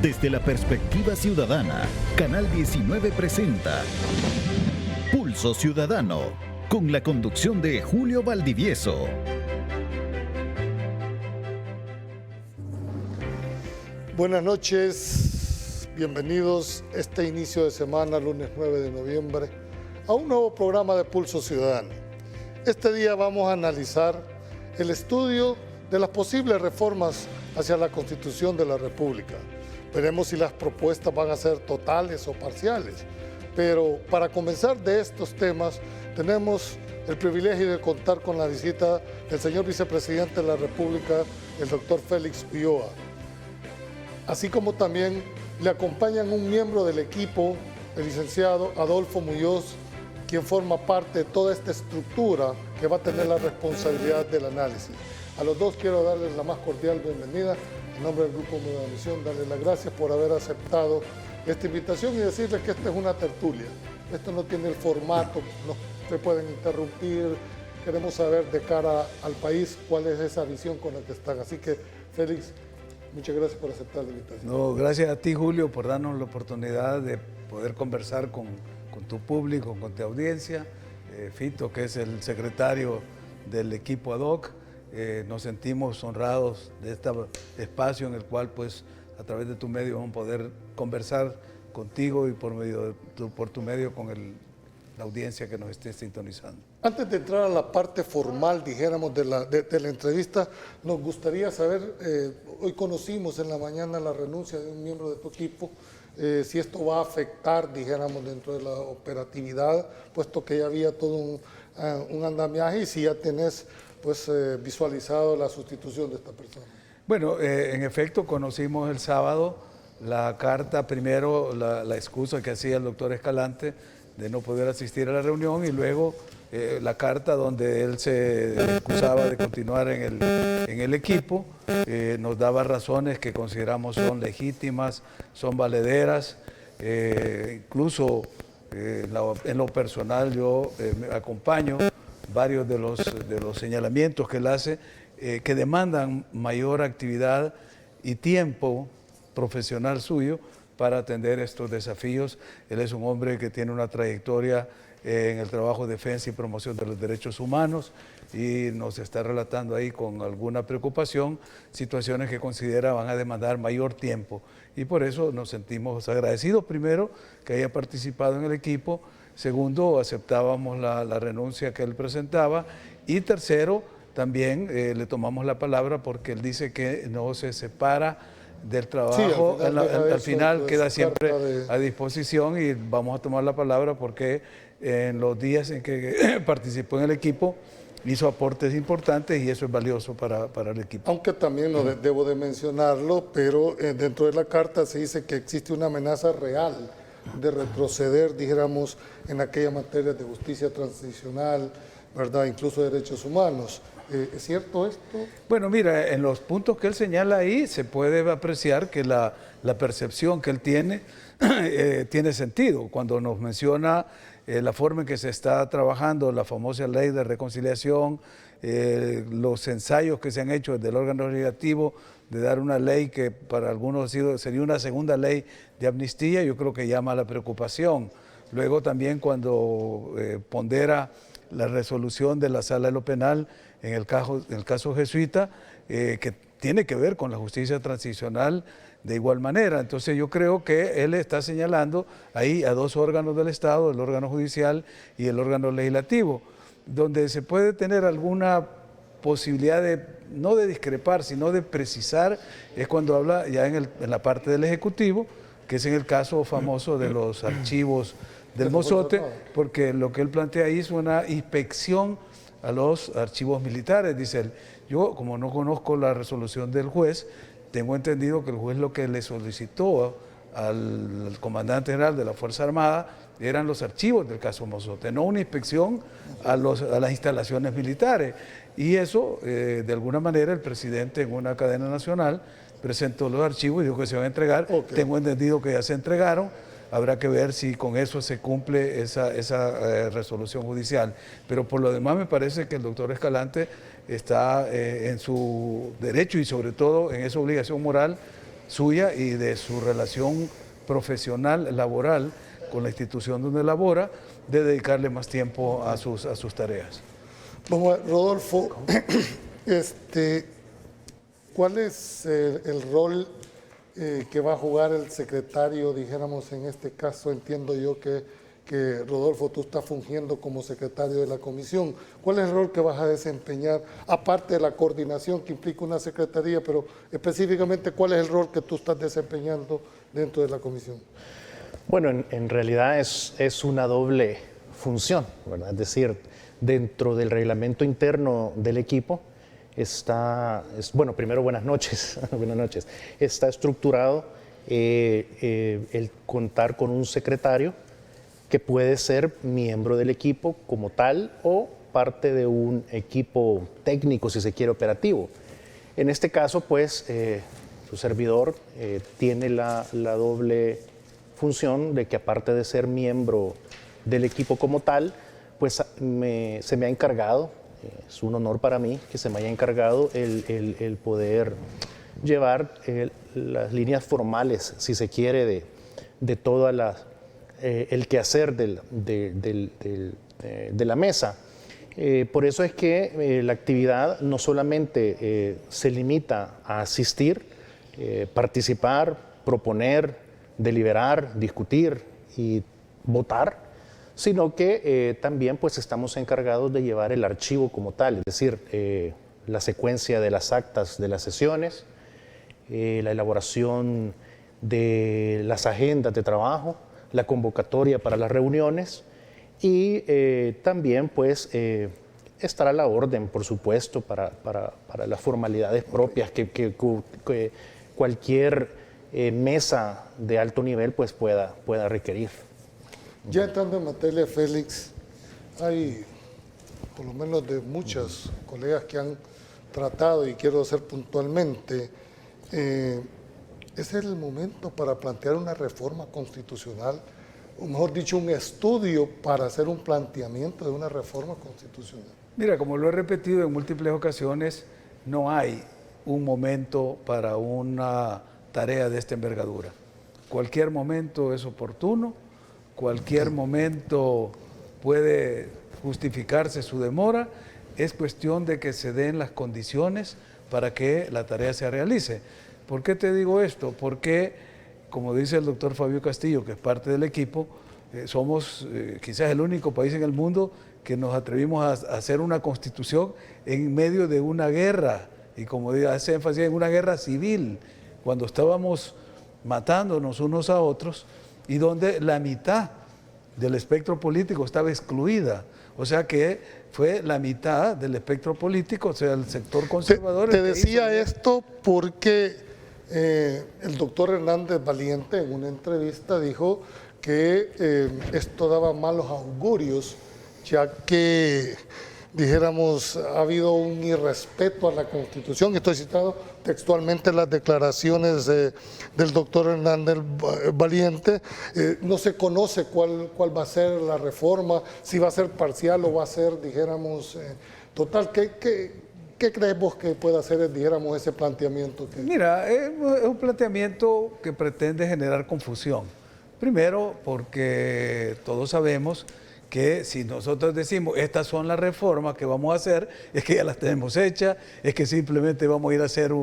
Desde la perspectiva ciudadana, Canal 19 presenta Pulso Ciudadano, con la conducción de Julio Valdivieso. Buenas noches, bienvenidos este inicio de semana, lunes 9 de noviembre, a un nuevo programa de Pulso Ciudadano. Este día vamos a analizar el estudio de las posibles reformas hacia la Constitución de la República. Veremos si las propuestas van a ser totales o parciales. Pero para comenzar de estos temas, tenemos el privilegio de contar con la visita del señor vicepresidente de la República, el doctor Félix Ulloa. Así como también le acompañan un miembro del equipo, el licenciado Adolfo Muñoz, quien forma parte de toda esta estructura que va a tener la responsabilidad del análisis. A los dos quiero darles la más cordial bienvenida. En nombre del Grupo Megavisión, darles las gracias por haber aceptado esta invitación y decirles que esta es una tertulia. Esto no tiene el formato, no se pueden interrumpir. Queremos saber de cara al país cuál es esa visión con la que están. Así que, Félix, muchas gracias por aceptar la invitación. No, gracias a ti, Julio, por darnos la oportunidad de poder conversar con tu público, con tu audiencia. Fito, que es el secretario del equipo ad hoc. Nos sentimos honrados de este espacio en el cual, pues, a través de tu medio vamos a poder conversar contigo y por tu medio con la audiencia que nos esté sintonizando. Antes de entrar a la parte formal, dijéramos, de la entrevista, nos gustaría saber, hoy conocimos en la mañana la renuncia de un miembro de tu equipo, si esto va a afectar, dijéramos, dentro de la operatividad, puesto que ya había todo un andamiaje, y si ya tenés pues visualizado la sustitución de esta persona. Bueno, en efecto, conocimos el sábado la carta, primero la excusa que hacía el doctor Escalante de no poder asistir a la reunión, y luego la carta donde él se excusaba de continuar en el equipo. Nos daba razones que consideramos son legítimas, son valederas. Incluso en lo personal yo acompaño varios de los señalamientos que él hace, que demandan mayor actividad y tiempo profesional suyo para atender estos desafíos. Él es un hombre que tiene una trayectoria en el trabajo de defensa y promoción de los derechos humanos, y nos está relatando ahí con alguna preocupación situaciones que considera van a demandar mayor tiempo, y por eso nos sentimos agradecidos, primero, que haya participado en el equipo. Segundo, aceptábamos la renuncia que él presentaba. Y tercero, también le tomamos la palabra porque él dice que no se separa del trabajo. Sí, al final queda siempre a disposición, y vamos a tomar la palabra porque en los días en que participó en el equipo hizo aportes importantes, y eso es valioso para el equipo. Aunque también debo de mencionarlo, pero dentro de la carta se dice que existe una amenaza real de retroceder, dijéramos, en aquella materia de justicia transicional, ¿verdad? Incluso derechos humanos. ¿Es cierto esto? Bueno, mira, en los puntos que él señala ahí se puede apreciar que la percepción que él tiene tiene sentido. Cuando nos menciona la forma en que se está trabajando la famosa ley de reconciliación, los ensayos que se han hecho desde el órgano legislativo de dar una ley que para algunos sería una segunda ley de amnistía, yo creo que llama a la preocupación. Luego también cuando pondera la resolución de la Sala de lo Penal en el caso jesuita, que tiene que ver con la justicia transicional de igual manera. Entonces yo creo que él está señalando ahí a dos órganos del Estado, el órgano judicial y el órgano legislativo, donde se puede tener alguna posibilidad no de discrepar, sino de precisar, es cuando habla ya en la parte del Ejecutivo, que es en el caso famoso de los archivos del Mozote, porque lo que él plantea ahí es una inspección a los archivos militares. Dice él, yo como no conozco la resolución del juez, tengo entendido que el juez lo que le solicitó al comandante general de la Fuerza Armada eran los archivos del caso Mozote, no una inspección a las instalaciones militares. Y eso, de alguna manera, el presidente en una cadena nacional presentó los archivos y dijo que se van a entregar. Okay. Tengo entendido que ya se entregaron. Habrá que ver si con eso se cumple esa resolución judicial. Pero por lo demás me parece que el doctor Escalante está en su derecho y sobre todo en esa obligación moral suya y de su relación profesional, laboral, con la institución donde labora, de dedicarle más tiempo a sus tareas. Vamos a ver, Rodolfo, ¿cuál es el rol que va a jugar el secretario, dijéramos en este caso? Entiendo yo que Rodolfo, tú estás fungiendo como secretario de la comisión. ¿Cuál es el rol que vas a desempeñar, aparte de la coordinación que implica una secretaría, pero específicamente cuál es el rol que tú estás desempeñando dentro de la comisión? Bueno, en realidad es una doble función, ¿verdad? Es decir, dentro del reglamento interno del equipo bueno, primero buenas noches, buenas noches. Está estructurado el contar con un secretario que puede ser miembro del equipo como tal o parte de un equipo técnico, si se quiere, operativo. En este caso, pues, su servidor tiene la doble función de que, aparte de ser miembro del equipo como tal, pues se me ha encargado, es un honor para mí que se me haya encargado el poder llevar las líneas formales, si se quiere, de todas las el quehacer de la mesa. Por eso es que la actividad no solamente se limita a asistir, participar, proponer, deliberar, discutir y votar, sino que también pues estamos encargados de llevar el archivo como tal, es decir, la secuencia de las actas de las sesiones, la elaboración de las agendas de trabajo, la convocatoria para las reuniones y también pues estar a la orden, por supuesto, para las formalidades propias que cualquier mesa de alto nivel pues pueda requerir. Ya entrando en materia, Félix, hay por lo menos de muchos colegas que han tratado, y quiero hacer puntualmente, ¿es el momento para plantear una reforma constitucional? O mejor dicho, un estudio para hacer un planteamiento de una reforma constitucional. Mira, como lo he repetido en múltiples ocasiones, no hay un momento para una tarea de esta envergadura. Cualquier momento es oportuno, cualquier momento puede justificarse su demora, es cuestión de que se den las condiciones para que la tarea se realice. ¿Por qué te digo esto? Porque, como dice el doctor Fabio Castillo, que es parte del equipo, somos quizás el único país en el mundo que nos atrevimos a hacer una constitución en medio de una guerra, y como hace énfasis, en una guerra civil, cuando estábamos matándonos unos a otros y donde la mitad del espectro político estaba excluida. O sea que fue la mitad del espectro político, o sea, el sector conservador. Te decía esto porque el doctor Hernández Valiente en una entrevista dijo que esto daba malos augurios, ya que, dijéramos, ha habido un irrespeto a la Constitución. Estoy citando textualmente las declaraciones del doctor Hernández Valiente. No se conoce cuál va a ser la reforma, si va a ser parcial o va a ser, dijéramos, total. ¿Qué crees vos que puede hacer, dijéramos, ese planteamiento? Mira, es un planteamiento que pretende generar confusión. Primero, porque todos sabemos que si nosotros decimos estas son las reformas que vamos a hacer, es que ya las tenemos hechas, es que simplemente vamos a ir a hacer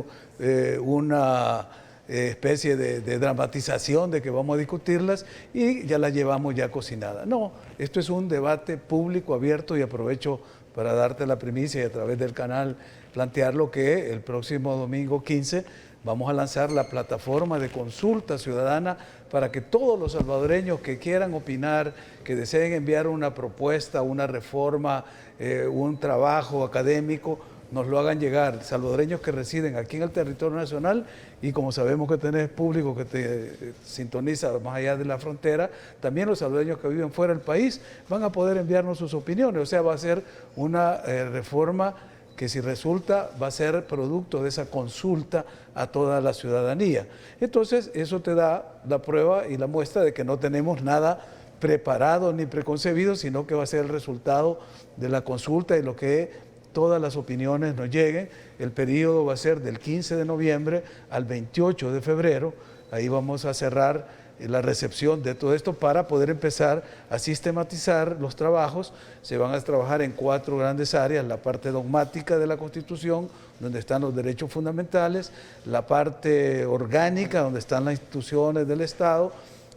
una especie de dramatización de que vamos a discutirlas y ya las llevamos ya cocinadas. No, esto es un debate público, abierto, y aprovecho para darte la primicia y a través del canal plantear lo que el próximo domingo 15 vamos a lanzar la plataforma de consulta ciudadana para que todos los salvadoreños que quieran opinar, que deseen enviar una propuesta, una reforma, un trabajo académico, nos lo hagan llegar. Salvadoreños que residen aquí en el territorio nacional, y como sabemos que tenés público que te sintoniza más allá de la frontera, también los salvadoreños que viven fuera del país van a poder enviarnos sus opiniones. O sea, va a ser una reforma que, si resulta, va a ser producto de esa consulta a toda la ciudadanía. Entonces, eso te da la prueba y la muestra de que no tenemos nada preparado ni preconcebido, sino que va a ser el resultado de la consulta y lo que todas las opiniones nos lleguen. El periodo va a ser del 15 de noviembre al 28 de febrero. Ahí vamos a cerrar la recepción de todo esto para poder empezar a sistematizar los trabajos. Se van a trabajar en 4 grandes áreas: la parte dogmática de la Constitución, donde están los derechos fundamentales; la parte orgánica, donde están las instituciones del Estado;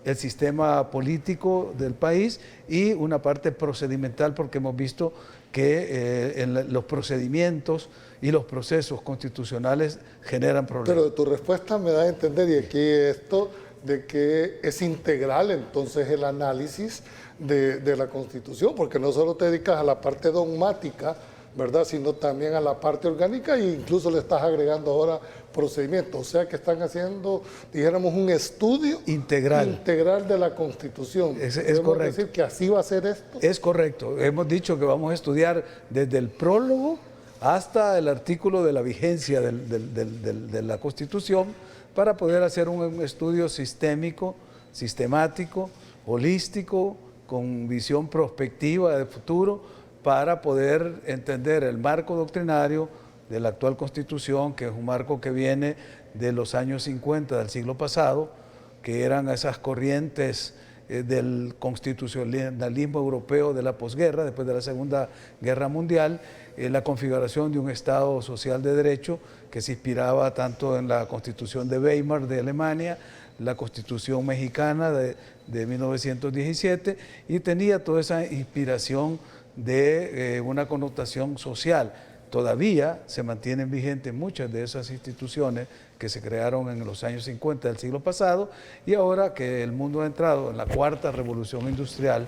el sistema político del país; y una parte procedimental, porque hemos visto que los procedimientos y los procesos constitucionales generan problemas. Pero de tu respuesta me da a entender, y aquí esto, de que es integral entonces el análisis de la Constitución, porque no solo te dedicas a la parte dogmática, ¿verdad?, sino también a la parte orgánica, e incluso le estás agregando ahora procedimientos. O sea que están haciendo, dijéramos, un estudio integral de la Constitución. Es correcto. Decir que así va a ser esto. Es correcto. Hemos dicho que vamos a estudiar desde el prólogo hasta el artículo de la vigencia de la Constitución, para poder hacer un estudio sistémico, sistemático, holístico, con visión prospectiva de futuro, para poder entender el marco doctrinario de la actual Constitución, que es un marco que viene de los años 50 del siglo pasado, que eran esas corrientes del constitucionalismo europeo de la posguerra, después de la Segunda Guerra Mundial, la configuración de un Estado social de derecho que se inspiraba tanto en la Constitución de Weimar de Alemania, la Constitución mexicana de 1917, y tenía toda esa inspiración de una connotación social. Todavía se mantienen vigentes muchas de esas instituciones que se crearon en los años 50 del siglo pasado, y ahora que el mundo ha entrado en la 4ª revolución industrial,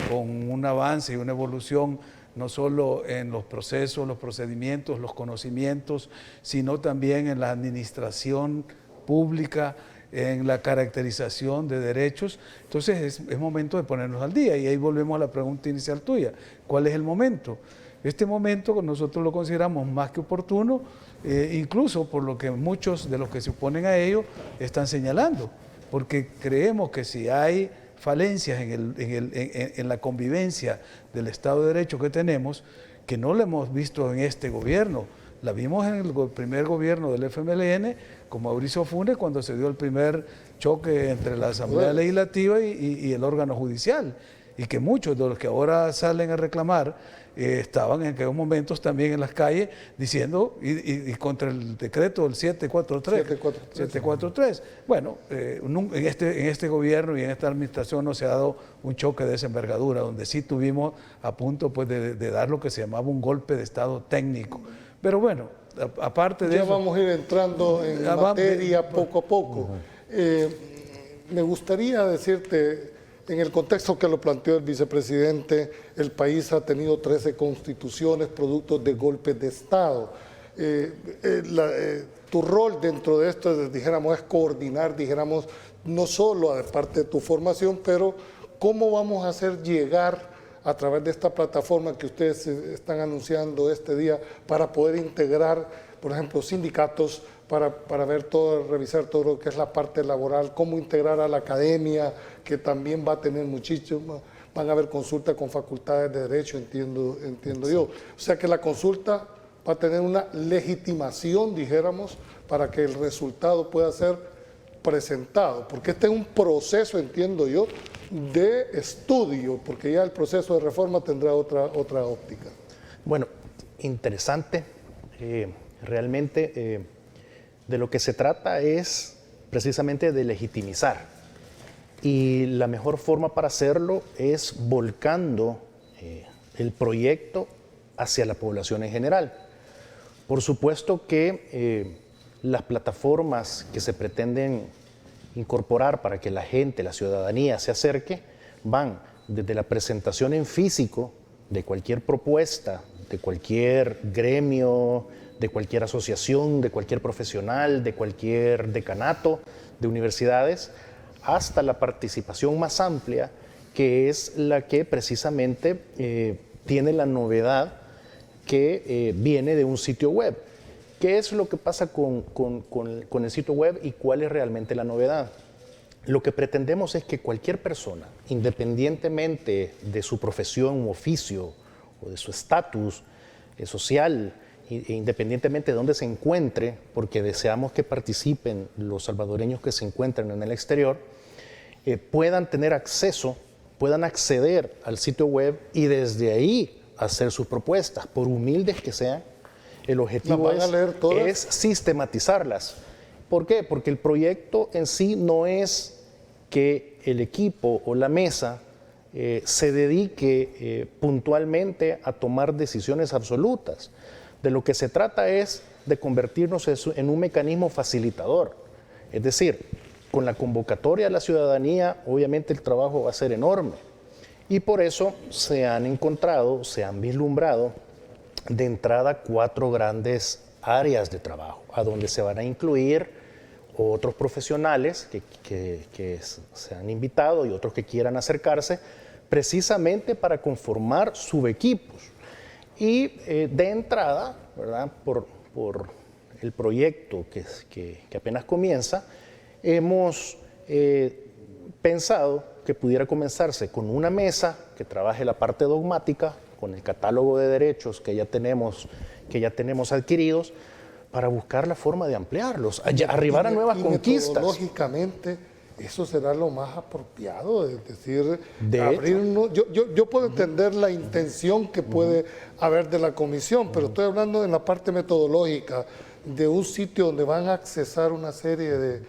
con un avance y una evolución no solo en los procesos, los procedimientos, los conocimientos, sino también en la administración pública, en la caracterización de derechos. Entonces es momento de ponernos al día, y ahí volvemos a la pregunta inicial tuya: ¿cuál es el momento? Este momento nosotros lo consideramos más que oportuno, incluso por lo que muchos de los que se oponen a ello están señalando, porque creemos que si hay falencias en la convivencia del Estado de Derecho que tenemos, que no lo hemos visto en este gobierno, la vimos en el primer gobierno del FMLN, con Mauricio Funes, cuando se dio el primer choque entre la Asamblea Legislativa y el órgano judicial, y que muchos de los que ahora salen a reclamar estaban en aquellos momentos también en las calles diciendo, y contra el decreto del 743. Bueno, en este gobierno y en esta administración no se ha dado un choque de esa envergadura, donde sí tuvimos a punto pues, de dar lo que se llamaba un golpe de Estado técnico. Pero bueno, aparte de ya eso... vamos a ir entrando en materia poco a poco. Me gustaría decirte, en el contexto que lo planteó el vicepresidente, el país ha tenido 13 constituciones producto de golpes de Estado. Tu rol dentro de esto, dijéramos, es coordinar, dijéramos, no solo de parte de tu formación, pero cómo vamos a hacer llegar a través de esta plataforma que ustedes están anunciando este día, para poder integrar, por ejemplo, sindicatos, para ver todo, revisar todo lo que es la parte laboral, cómo integrar a la academia, que también va a tener muchísimo, van a haber consultas con facultades de derecho, entiendo yo. O sea que la consulta va a tener una legitimación, dijéramos, para que el resultado pueda ser presentado, porque este es un proceso, entiendo yo, de estudio, porque ya el proceso de reforma tendrá otra óptica. Bueno, interesante. Realmente de lo que se trata es precisamente de legitimizar, y la mejor forma para hacerlo es volcando el proyecto hacia la población en general. Por supuesto que las plataformas que se pretenden incorporar para que la gente, la ciudadanía se acerque, van desde la presentación en físico de cualquier propuesta, de cualquier gremio, de cualquier asociación, de cualquier profesional, de cualquier decanato de universidades, hasta la participación más amplia, que es la que precisamente tiene la novedad que viene de un sitio web. ¿Qué es lo que pasa con el sitio web y cuál es realmente la novedad? Lo que pretendemos es que cualquier persona, independientemente de su profesión u oficio o de su estatus, social, independientemente de dónde se encuentre, porque deseamos que participen los salvadoreños que se encuentran en el exterior, puedan tener acceso, puedan acceder al sitio web y desde ahí hacer sus propuestas, por humildes que sean. El objetivo es sistematizarlas. ¿Por qué? Porque el proyecto en sí no es que el equipo o la mesa se dedique puntualmente a tomar decisiones absolutas. De lo que se trata es de convertirnos en un mecanismo facilitador. Es decir, con la convocatoria a la ciudadanía, obviamente el trabajo va a ser enorme. Y por eso se han encontrado, se han vislumbrado de entrada 4 grandes áreas de trabajo, a donde se van a incluir otros profesionales que se han invitado y otros que quieran acercarse, precisamente para conformar subequipos. Y de entrada, ¿verdad? Por el proyecto que apenas comienza, hemos pensado que pudiera comenzarse con una mesa que trabaje la parte dogmática, con el catálogo de derechos que ya tenemos adquiridos, para buscar la forma de ampliarlos, arribar a nuevas conquistas. Metodológicamente, eso será lo más apropiado, es decir, abrir yo puedo entender la intención que puede haber de la comisión, pero estoy hablando en la parte metodológica, de un sitio donde van a accesar una serie de,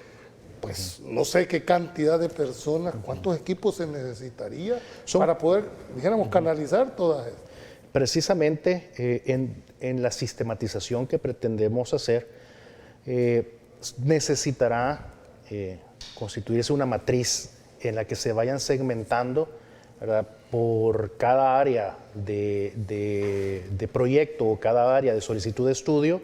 pues no sé qué cantidad de personas, cuántos equipos se necesitaría para poder, dijéramos, canalizar todas estas. Precisamente en la sistematización que pretendemos hacer, necesitará constituirse una matriz en la que se vayan segmentando, ¿verdad?, por cada área de proyecto o cada área de solicitud de estudio,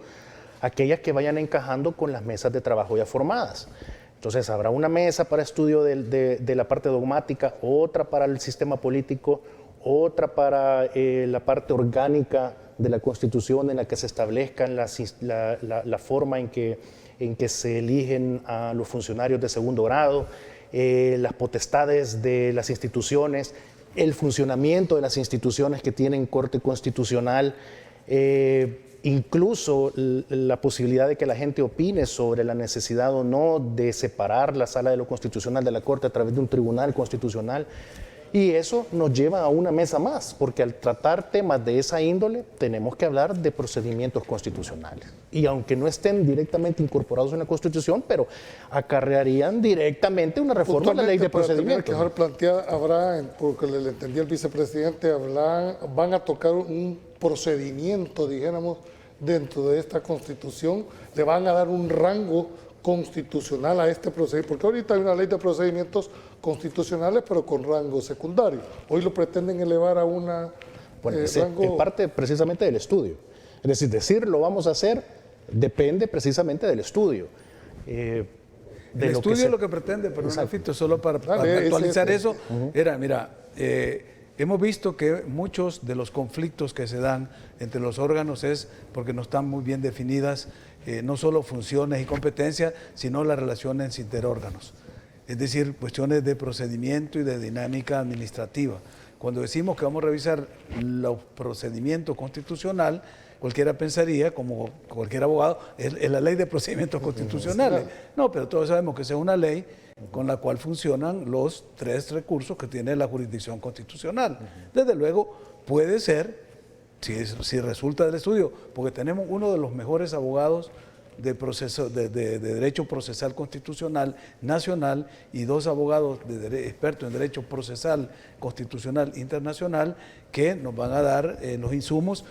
aquellas que vayan encajando con las mesas de trabajo ya formadas. Entonces habrá una mesa para estudio de la parte dogmática, otra para el sistema político, otra para la parte orgánica de la Constitución, en la que se establezcan la forma en que se eligen a los funcionarios de segundo grado, las potestades de las instituciones, el funcionamiento de las instituciones que tienen corte constitucional, incluso la posibilidad de que la gente opine sobre la necesidad o no de separar la Sala de lo Constitucional de la Corte a través de un tribunal constitucional. Y eso nos lleva a una mesa más, porque al tratar temas de esa índole tenemos que hablar de procedimientos constitucionales. Y aunque no estén directamente incorporados en la Constitución, pero acarrearían directamente una reforma de la ley de procedimientos. Que ahora plantea, habrá, porque le entendí al vicepresidente, van a tocar un procedimiento, dijéramos, dentro de esta Constitución, le van a dar un rango constitucional a este procedimiento, porque ahorita hay una ley de procedimientos constitucionales, pero con rango secundario. Hoy lo pretenden elevar a una rango... Es parte precisamente del estudio. Es decir, lo vamos a hacer depende precisamente del estudio. El estudio lo que pretende, pero solo para actualizar eso, era, mira, hemos visto que muchos de los conflictos que se dan entre los órganos es porque no están muy bien definidas no solo funciones y competencias, sino las relaciones interórganos. Es decir, cuestiones de procedimiento y de dinámica administrativa. Cuando decimos que vamos a revisar los procedimientos constitucional, cualquiera pensaría, como cualquier abogado, es la ley de procedimientos constitucionales. No, pero todos sabemos que esa es una ley con la cual funcionan los 3 recursos que tiene la jurisdicción constitucional. Desde luego, puede ser, si resulta del estudio, porque tenemos uno de los mejores abogados de derecho procesal constitucional nacional y 2 abogados expertos en derecho procesal constitucional internacional que nos van a dar los insumos.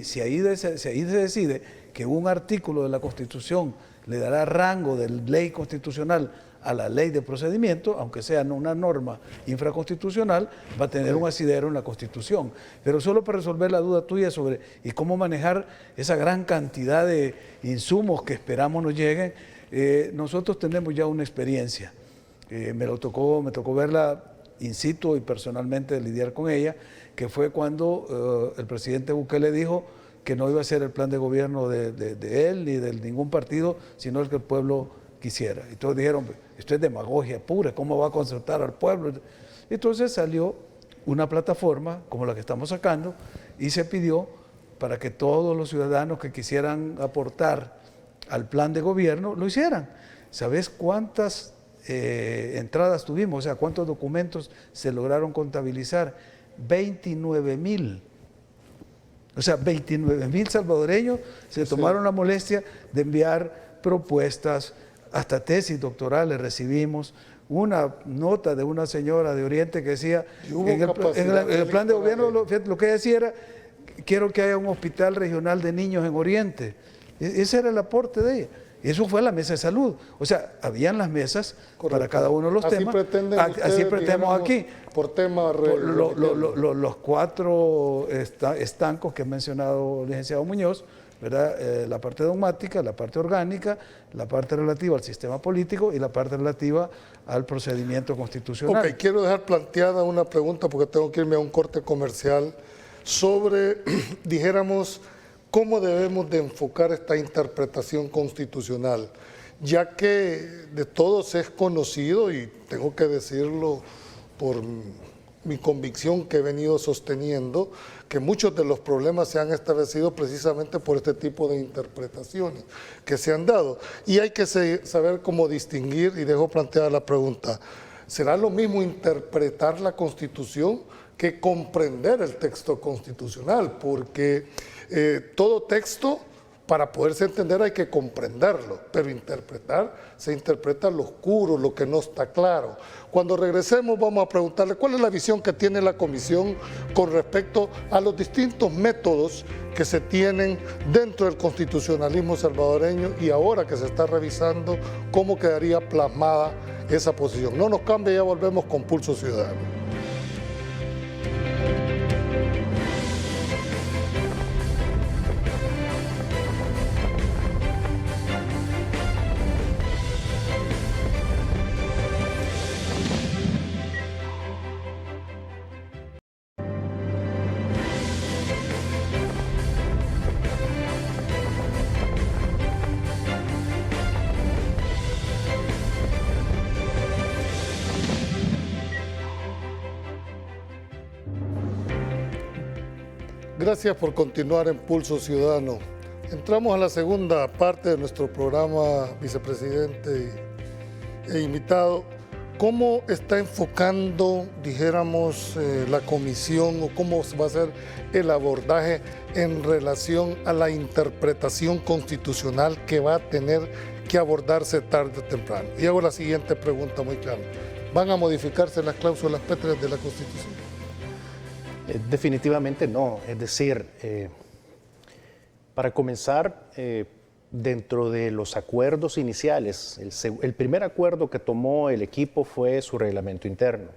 Si ahí se decide que un artículo de la Constitución le dará rango de ley constitucional a la ley de procedimiento, aunque sea una norma infraconstitucional, va a tener un asidero en la Constitución. Pero solo para resolver la duda tuya sobre y cómo manejar esa gran cantidad de insumos que esperamos nos lleguen, nosotros tenemos ya una experiencia. Me tocó verla in situ y personalmente lidiar con ella, que fue cuando el presidente Bukele dijo que no iba a ser el plan de gobierno de él ni de ningún partido, sino el que el pueblo quisiera. Y todos dijeron, esto es demagogia pura, ¿cómo va a consultar al pueblo? Entonces salió una plataforma como la que estamos sacando y se pidió para que todos los ciudadanos que quisieran aportar al plan de gobierno lo hicieran. ¿Sabes cuántas entradas tuvimos? O sea, ¿cuántos documentos se lograron contabilizar? 29,000. O sea, 29,000 salvadoreños se tomaron la molestia de enviar propuestas, hasta tesis doctorales recibimos. Una nota de una señora de Oriente que decía, en el plan de gobierno lo que ella decía era, quiero que haya un hospital regional de niños en Oriente. Ese era el aporte de ella. Eso fue la mesa de salud. O sea, habían las mesas para cada uno de los temas. Así pretendemos aquí. Por tema. Los 4 estancos que ha mencionado el licenciado Muñoz, ¿verdad? La parte dogmática, la parte orgánica, la parte relativa al sistema político y la parte relativa al procedimiento constitucional. Ok, quiero dejar planteada una pregunta porque tengo que irme a un corte comercial sobre, dijéramos, cómo debemos de enfocar esta interpretación constitucional, ya que de todos es conocido, y tengo que decirlo por mi convicción que he venido sosteniendo, que muchos de los problemas se han establecido precisamente por este tipo de interpretaciones que se han dado. Y hay que saber cómo distinguir, y dejo planteada la pregunta, ¿será lo mismo interpretar la Constitución que comprender el texto constitucional? Porque todo texto, para poderse entender, hay que comprenderlo, pero interpretar, se interpreta lo oscuro, lo que no está claro. Cuando regresemos vamos a preguntarle cuál es la visión que tiene la Comisión con respecto a los distintos métodos que se tienen dentro del constitucionalismo salvadoreño y ahora que se está revisando cómo quedaría plasmada esa posición. No nos cambie, ya volvemos con Pulso Ciudadano. Gracias por continuar en Pulso Ciudadano. Entramos a la segunda parte de nuestro programa, vicepresidente e invitado. ¿Cómo está enfocando, dijéramos, la comisión o cómo va a ser el abordaje en relación a la interpretación constitucional que va a tener que abordarse tarde o temprano? Y hago la siguiente pregunta muy clara. ¿Van a modificarse las cláusulas pétreas de la Constitución? Definitivamente no. Es decir, para comenzar, dentro de los acuerdos iniciales, el primer acuerdo que tomó el equipo fue su reglamento interno.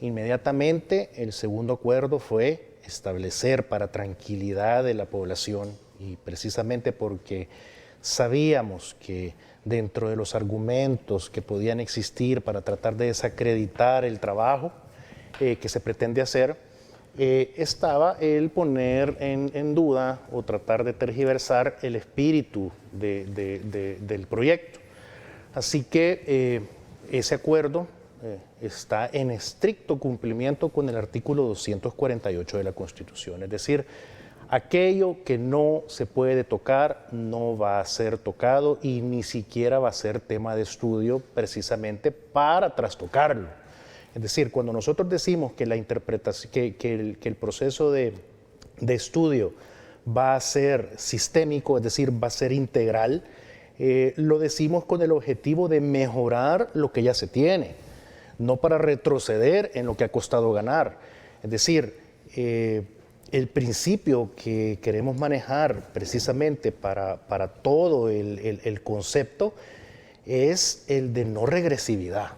Inmediatamente, el segundo acuerdo fue establecer para tranquilidad de la población, y precisamente porque sabíamos que dentro de los argumentos que podían existir para tratar de desacreditar el trabajo que se pretende hacer, estaba el poner en duda o tratar de tergiversar el espíritu del proyecto. Así que ese acuerdo está en estricto cumplimiento con el artículo 248 de la Constitución, es decir, aquello que no se puede tocar no va a ser tocado y ni siquiera va a ser tema de estudio precisamente para trastocarlo. Es decir, cuando nosotros decimos que la interpretación, que el proceso de estudio va a ser sistémico, es decir, va a ser integral, lo decimos con el objetivo de mejorar lo que ya se tiene, no para retroceder en lo que ha costado ganar. Es decir, el principio que queremos manejar precisamente para todo el concepto es el de no regresividad.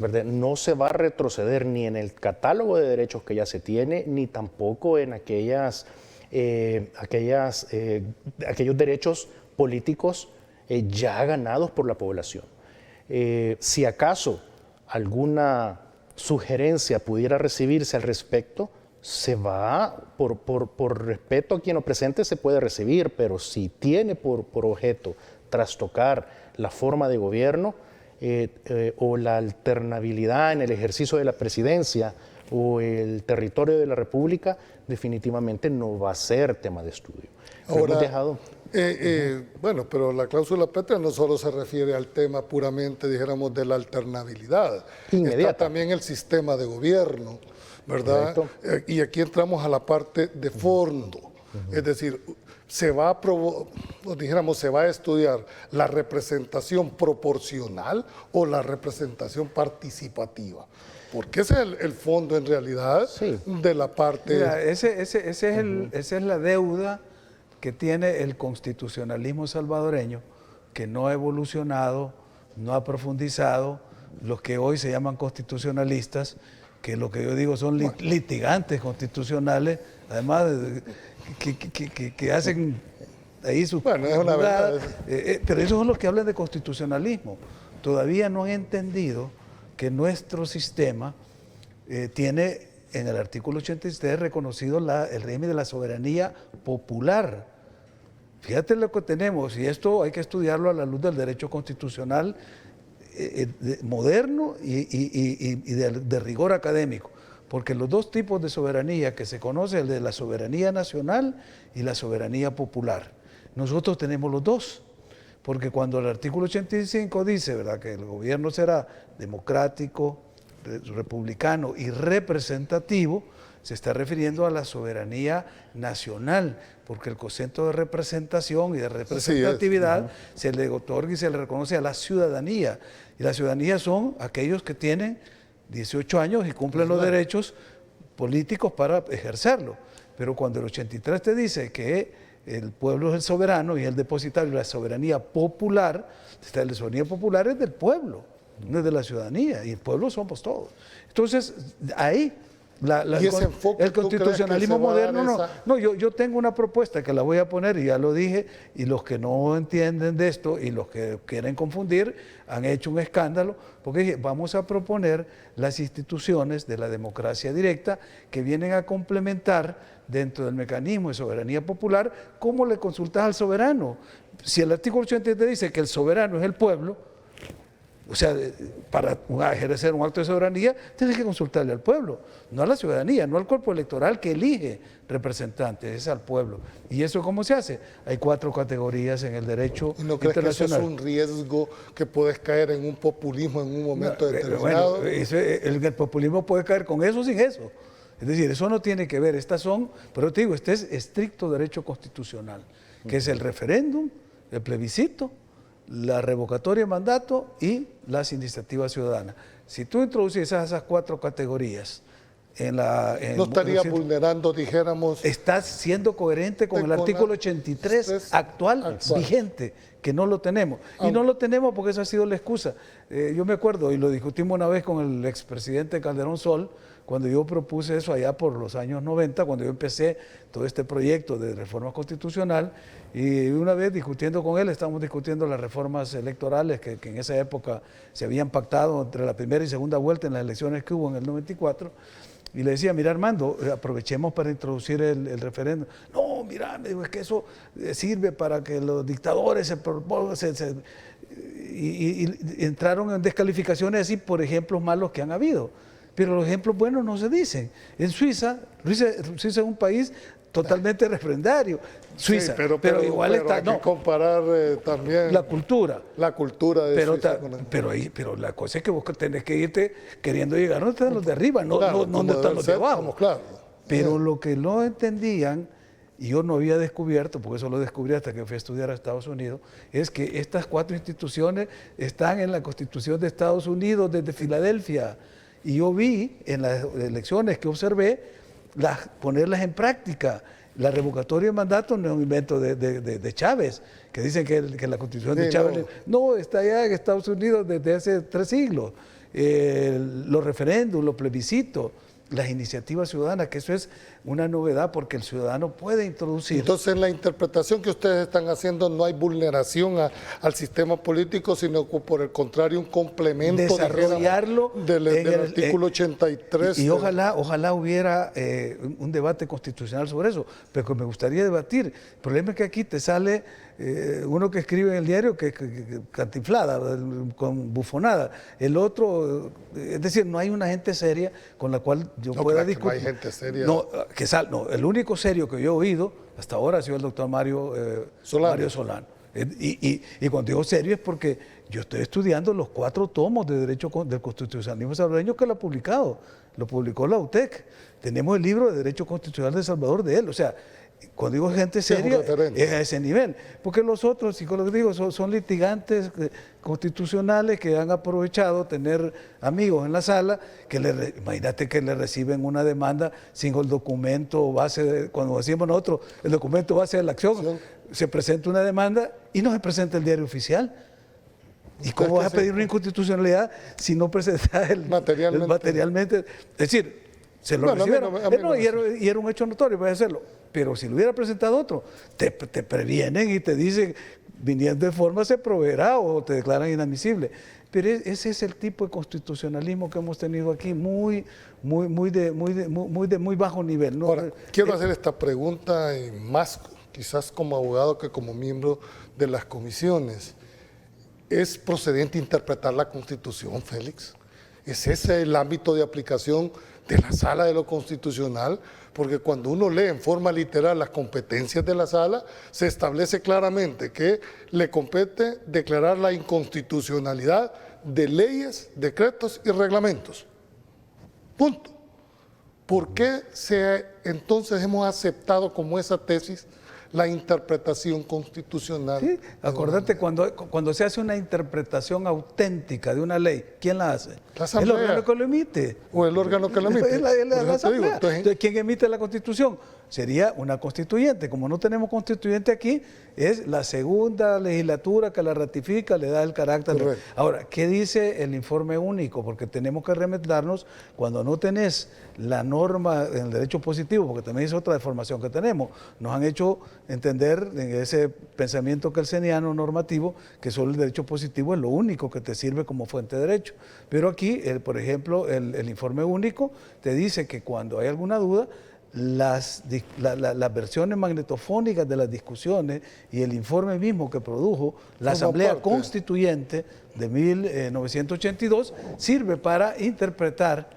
¿Verdad? No se va a retroceder ni en el catálogo de derechos que ya se tiene, ni tampoco en aquellos derechos políticos ya ganados por la población. Si acaso alguna sugerencia pudiera recibirse al respecto, se va, por respeto a quien lo presente, se puede recibir, pero si tiene por objeto trastocar la forma de gobierno, o la alternabilidad en el ejercicio de la presidencia o el territorio de la República, definitivamente no va a ser tema de estudio. Ahora, hemos dejado... bueno, pero la cláusula pétrea no solo se refiere al tema puramente, dijéramos, de la alternabilidad. Inmediata. Está también el sistema de gobierno, ¿verdad? Y aquí entramos a la parte de fondo. Es decir, se va a estudiar la representación proporcional o la representación participativa. Porque ese es el fondo en realidad de la parte... Mira, esa es la deuda que tiene el constitucionalismo salvadoreño, que no ha evolucionado, no ha profundizado, los que hoy se llaman constitucionalistas, que lo que yo digo son litigantes constitucionales, además que hacen ahí sus... Bueno, es una verdad. Pero esos son los que hablan de constitucionalismo. Todavía no han entendido que nuestro sistema tiene en el artículo 83 reconocido el régimen de la soberanía popular. Fíjate lo que tenemos, y esto hay que estudiarlo a la luz del derecho constitucional moderno y de rigor académico, porque los dos tipos de soberanía que se conoce, el de la soberanía nacional y la soberanía popular, nosotros tenemos los dos. Porque cuando el artículo 85 dice, ¿verdad?, que el gobierno será democrático, republicano y representativo, se está refiriendo a la soberanía nacional, porque el concepto de representación y de representatividad se le otorga y se le reconoce a la ciudadanía. Y la ciudadanía son aquellos que tienen 18 años y cumplen los derechos políticos para ejercerlo. Pero cuando el 83 te dice que el pueblo es el soberano y el depositario, la soberanía popular, la soberanía popular es del pueblo, no es de la ciudadanía, y el pueblo somos todos. Entonces, ahí, el constitucionalismo moderno, yo tengo una propuesta que la voy a poner, y ya lo dije, y los que no entienden de esto y los que quieren confundir han hecho un escándalo, porque dije, vamos a proponer las instituciones de la democracia directa que vienen a complementar dentro del mecanismo de soberanía popular. ¿Cómo le consultas al soberano? Si el artículo 83 dice que el soberano es el pueblo, o sea, para ejercer un acto de soberanía, tienes que consultarle al pueblo, no a la ciudadanía, no al cuerpo electoral que elige representantes, es al pueblo. ¿Y eso cómo se hace? Hay 4 categorías en el derecho internacional. ¿No crees que eso es un riesgo que puedes caer en un populismo en un momento determinado? Bueno, el populismo puede caer con eso o sin eso. Es decir, eso no tiene que ver, estas son, pero te digo, este es estricto derecho constitucional, que es el referéndum, el plebiscito, la revocatoria de mandato y las iniciativas ciudadanas. Si tú introduces esas 4 categorías no estaría vulnerando, dijéramos... Estás siendo coherente con el artículo 83 actual, vigente, que no lo tenemos. Y no lo tenemos porque esa ha sido la excusa. Yo me acuerdo, y lo discutimos una vez con el expresidente Calderón Sol, cuando yo propuse eso allá por los años 90, cuando yo empecé todo este proyecto de reforma constitucional, y una vez discutiendo con él, estábamos discutiendo las reformas electorales que en esa época se habían pactado entre la primera y segunda vuelta en las elecciones que hubo en el 94, y le decía, mira Armando, aprovechemos para introducir el referéndum. No, mira, me digo, es que eso sirve para que los dictadores se propongan, y entraron en descalificaciones así por ejemplos malos que han habido. Pero los ejemplos buenos no se dicen. En Suiza es un país totalmente refrendario. Suiza, sí, pero igual pero está... hay que comparar también... La cultura. La cultura de Suiza. Pero la cosa es que vos tenés que irte queriendo llegar donde están los de arriba, no donde están los de abajo. Claro. Pero lo que no entendían, y yo no había descubierto, porque eso lo descubrí hasta que fui a estudiar a Estados Unidos, es que estas 4 instituciones están en la Constitución de Estados Unidos desde Filadelfia. Y yo vi en las elecciones que observé ponerlas en práctica. La revocatoria de mandato no es un invento de Chávez, que dicen que la Constitución de Chávez... No, está allá en Estados Unidos desde hace 3 siglos. Los referéndums, los plebiscitos, las iniciativas ciudadanas, que eso es una novedad porque el ciudadano puede introducir... Entonces, en la interpretación que ustedes están haciendo no hay vulneración al sistema político, sino que por el contrario un complemento desarrollarlo del artículo 83. Y ojalá hubiera un debate constitucional sobre eso, pero me gustaría debatir. El problema es que aquí te sale uno que escribe en el diario que cantinflada, con bufonada. El otro, es decir, no hay una gente seria con la cual yo pueda discutir. No hay gente seria. No, el único serio que yo he oído hasta ahora ha sido el doctor Mario Solano. Y cuando digo serio es porque yo estoy estudiando los 4 tomos de Derecho del Constitucionalismo Salvadoreño que lo ha publicado. Lo publicó la UTEC. Tenemos el libro de Derecho Constitucional de Salvador de él. O sea, cuando digo gente seria, es a ese nivel. Porque los otros psicólogos, digo, son litigantes constitucionales que han aprovechado tener amigos en la sala, que imagínate que le reciben una demanda sin el documento base, cuando decimos nosotros, el documento base de la acción, se presenta una demanda y no se presenta el diario oficial. ¿Y cómo vas a pedir una inconstitucionalidad si no presentas materialmente? Es decir, se lo recibieron. Y era un hecho notorio, puede hacerlo. Pero si lo hubiera presentado otro, te previenen y te dicen, viniendo de forma se proveerá o te declaran inadmisible. Pero ese es el tipo de constitucionalismo que hemos tenido aquí, muy bajo nivel, ¿no? Ahora, quiero hacer esta pregunta, y más quizás como abogado que como miembro de las comisiones. ¿Es procedente interpretar la Constitución, Félix? ¿Es ese el ámbito de aplicación de la Sala de lo Constitucional? Porque cuando uno lee en forma literal las competencias de la Sala, se establece claramente que le compete declarar la inconstitucionalidad de leyes, decretos y reglamentos. Punto. ¿Por qué entonces hemos aceptado como esa tesis la interpretación constitucional? Sí, acordate, cuando se hace una interpretación auténtica de una ley, ¿quién la hace? La Asamblea. El órgano que lo emite. O el órgano que lo emite. Es la Asamblea. Entonces, ¿quién emite la Constitución? Sería una constituyente. Como no tenemos constituyente aquí, es la segunda legislatura que la ratifica, le da el carácter. Correcto. Ahora, ¿qué dice el informe único? Porque tenemos que remendarnos cuando no tenés la norma en el derecho positivo, porque también es otra deformación que tenemos. Nos han hecho entender en ese pensamiento kelseniano normativo que solo el derecho positivo es lo único que te sirve como fuente de derecho. Pero aquí, por ejemplo, el informe único te dice que cuando hay alguna duda, las versiones magnetofónicas de las discusiones y el informe mismo que produjo la Asamblea Constituyente de 1982 sirve para interpretar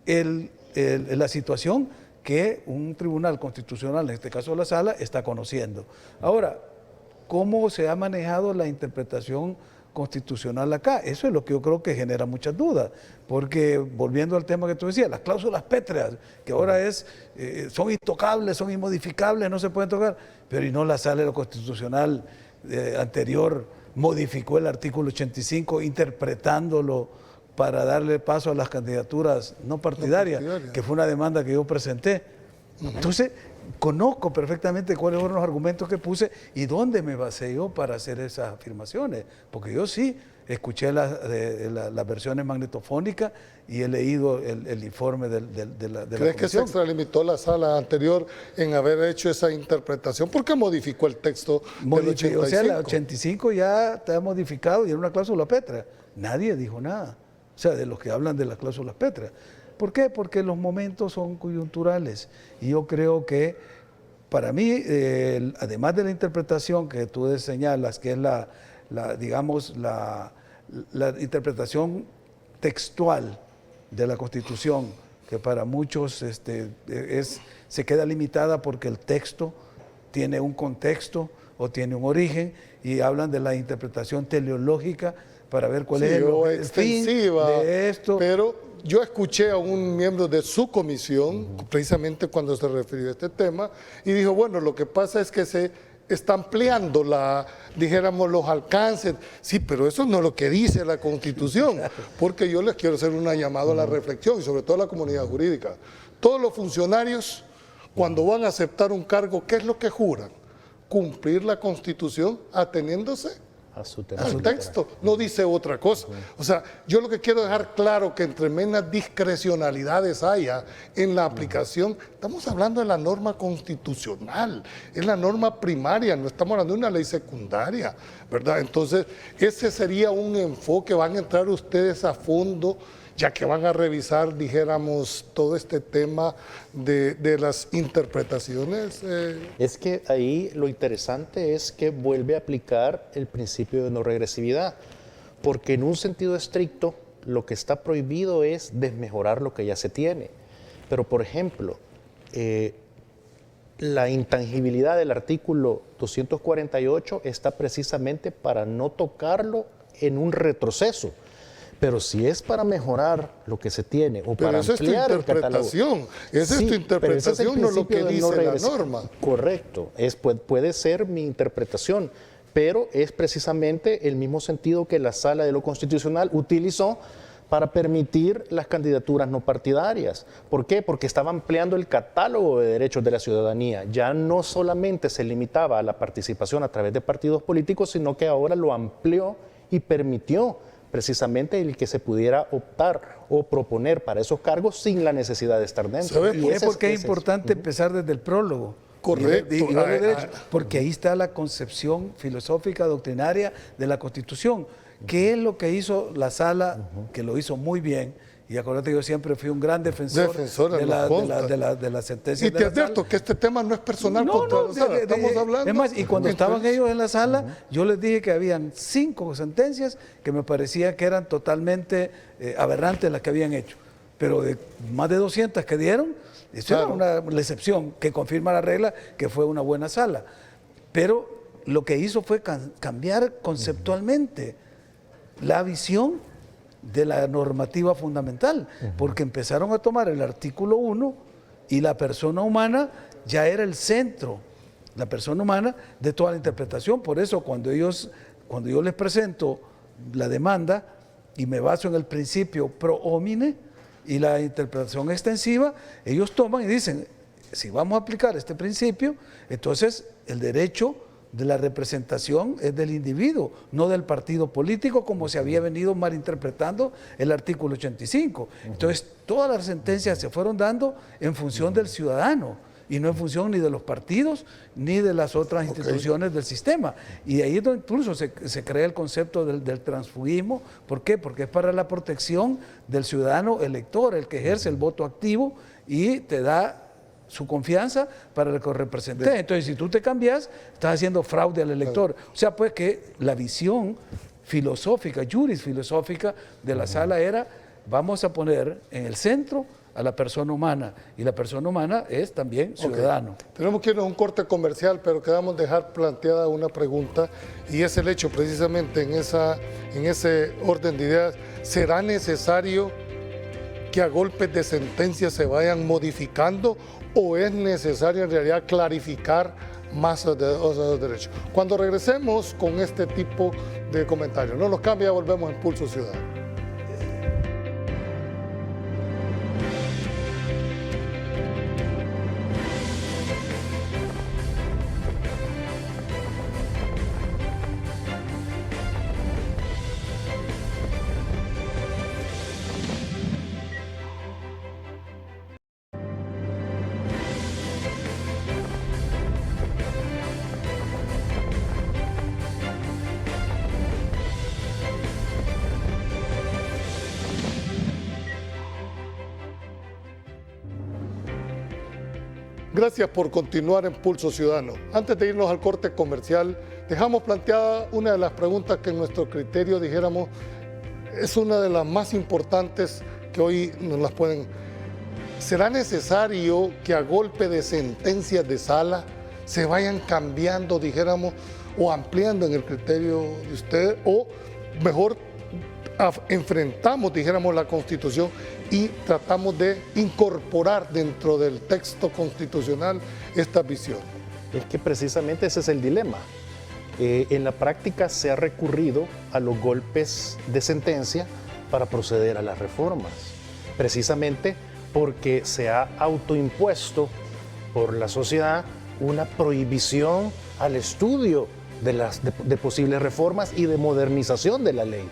la situación que un tribunal constitucional, en este caso la Sala, está conociendo. Ahora, ¿cómo se ha manejado la interpretación constitucional acá? Eso es lo que yo creo que genera muchas dudas, porque volviendo al tema que tú decías, las cláusulas pétreas, que ahora son intocables, son inmodificables, no se pueden tocar, pero y no la Sala de lo Constitucional anterior modificó el artículo 85 interpretándolo para darle paso a las candidaturas no partidarias, que fue una demanda que yo presenté. Entonces, conozco perfectamente cuáles fueron los argumentos que puse y dónde me basé yo para hacer esas afirmaciones, porque yo sí escuché las versiones magnetofónicas y he leído el informe de la ¿Crees comisión? que se extralimitó la Sala anterior en haber hecho esa interpretación? ¿Por qué modificó el texto del 85? O sea, la 85 ya está modificado y era una cláusula pétrea. Nadie dijo nada, o sea, de los que hablan de las cláusulas pétreas. ¿Por qué? Porque los momentos son coyunturales y yo creo que para mí, además de la interpretación que tú señalas, que es la interpretación textual de la Constitución, que para muchos se queda limitada porque el texto tiene un contexto o tiene un origen y hablan de la interpretación teleológica para ver cuál es el fin de esto. Pero yo escuché a un miembro de su comisión, precisamente cuando se refirió a este tema, y dijo, bueno, lo que pasa es que se está ampliando los alcances. Sí, pero eso no es lo que dice la Constitución, porque yo les quiero hacer una llamada a la reflexión, y sobre todo a la comunidad jurídica. Todos los funcionarios, cuando van a aceptar un cargo, ¿qué es lo que juran? Cumplir la Constitución ateniéndose al texto, no dice otra cosa. O sea, yo lo que quiero dejar claro que entre menos discrecionalidades haya en la aplicación, estamos hablando de la norma constitucional, es la norma primaria, no estamos hablando de una ley secundaria, ¿verdad? Entonces, ese sería un enfoque, van a entrar ustedes a fondo ya que van a revisar, dijéramos, todo este tema de las interpretaciones. Es que ahí lo interesante es que vuelve a aplicar el principio de no regresividad, porque en un sentido estricto lo que está prohibido es desmejorar lo que ya se tiene. Pero, por ejemplo, la intangibilidad del artículo 248 está precisamente para no tocarlo en un retroceso. Pero si es para mejorar lo que se tiene o para ampliar el catálogo. Esa es tu interpretación, no lo que dice la norma. Correcto, puede ser mi interpretación, pero es precisamente el mismo sentido que la Sala de lo Constitucional utilizó para permitir las candidaturas no partidarias. ¿Por qué? Porque estaba ampliando el catálogo de derechos de la ciudadanía. Ya no solamente se limitaba a la participación a través de partidos políticos, sino que ahora lo amplió y permitió precisamente el que se pudiera optar o proponer para esos cargos sin la necesidad de estar dentro. Y es porque es importante empezar desde el prólogo. Correcto. Porque ahí está la concepción filosófica, doctrinaria de la Constitución. ¿Qué es lo que hizo la Sala, que lo hizo muy bien? Y acuérdate, yo siempre fui un gran defensor de la sentencia. Y te advierto que este tema no es personal contra la Sala, estamos hablando. Es más, y cuando estaban ellos en la Sala, yo les dije que habían 5 sentencias que me parecía que eran totalmente aberrantes las que habían hecho. Pero de más de 200 que dieron, eso era la excepción que confirma la regla, que fue una buena Sala. Pero lo que hizo fue cambiar conceptualmente la visión de la normativa fundamental, porque empezaron a tomar el artículo 1 y la persona humana ya era el centro, la persona humana de toda la interpretación. Por eso cuando yo les presento la demanda y me baso en el principio pro homine y la interpretación extensiva, ellos toman y dicen, si vamos a aplicar este principio, entonces el derecho de la representación es del individuo, no del partido político, como se había venido malinterpretando el artículo 85. Entonces, todas las sentencias se fueron dando en función del ciudadano y no en función ni de los partidos ni de las otras instituciones del sistema. Y ahí es donde incluso se crea el concepto del transfugismo. ¿Por qué? Porque es para la protección del ciudadano elector, el que ejerce el voto activo y te da su confianza para el que representé. Entonces, si tú te cambias, estás haciendo fraude al elector. O sea, pues que la visión filosófica, jurisfilosófica de la Sala era, vamos a poner en el centro a la persona humana, y la persona humana es también ciudadano. Tenemos que irnos a un corte comercial, pero queremos dejar planteada una pregunta, y es el hecho precisamente en ese orden de ideas, ¿será necesario que a golpes de sentencia se vayan modificando o es necesario en realidad clarificar más los derechos? Cuando regresemos con este tipo de comentarios, no nos cambia, volvemos en Pulso Ciudadano. Gracias por continuar en Pulso Ciudadano. Antes de irnos al corte comercial, dejamos planteada una de las preguntas que en nuestro criterio, dijéramos, es una de las más importantes que hoy nos las pueden. ¿Será necesario que a golpe de sentencias de sala se vayan cambiando, dijéramos, o ampliando en el criterio de usted, o mejor enfrentamos, dijéramos, la Constitución y tratamos de incorporar dentro del texto constitucional esta visión? Es que precisamente ese es el dilema. En la práctica se ha recurrido a los golpes de sentencia para proceder a las reformas, precisamente porque se ha autoimpuesto por la sociedad una prohibición al estudio de posibles reformas y de modernización de la ley.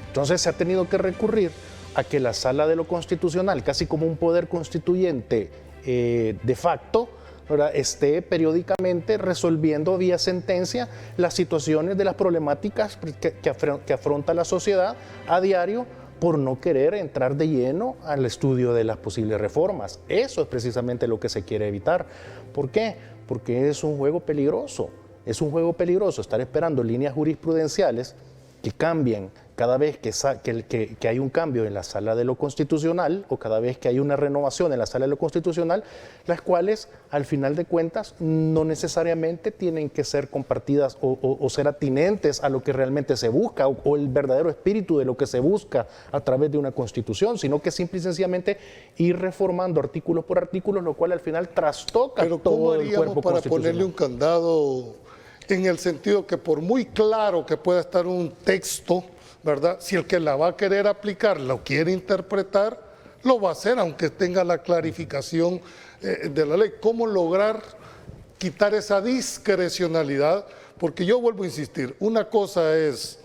Entonces se ha tenido que recurrir a que la Sala de lo Constitucional, casi como un poder constituyente de facto, ¿verdad?, esté periódicamente resolviendo vía sentencia las situaciones de las problemáticas que afronta la sociedad a diario por no querer entrar de lleno al estudio de las posibles reformas. Eso es precisamente lo que se quiere evitar. ¿Por qué? Porque es un juego peligroso. Es un juego peligroso estar esperando líneas jurisprudenciales que cambien cada vez que hay un cambio en la sala de lo constitucional o cada vez que hay una renovación en la sala de lo constitucional, las cuales al final de cuentas no necesariamente tienen que ser compartidas o ser atinentes a lo que realmente se busca o el verdadero espíritu de lo que se busca a través de una constitución, sino que simple y sencillamente ir reformando artículos por artículos, lo cual al final trastoca todo el cuerpo constitucional. Para ponerle un candado en el sentido que por muy claro que pueda estar un texto, ¿verdad? Si el que la va a querer aplicar lo quiere interpretar, lo va a hacer, aunque tenga la clarificación de la ley. ¿Cómo lograr quitar esa discrecionalidad? Porque yo vuelvo a insistir, una cosa es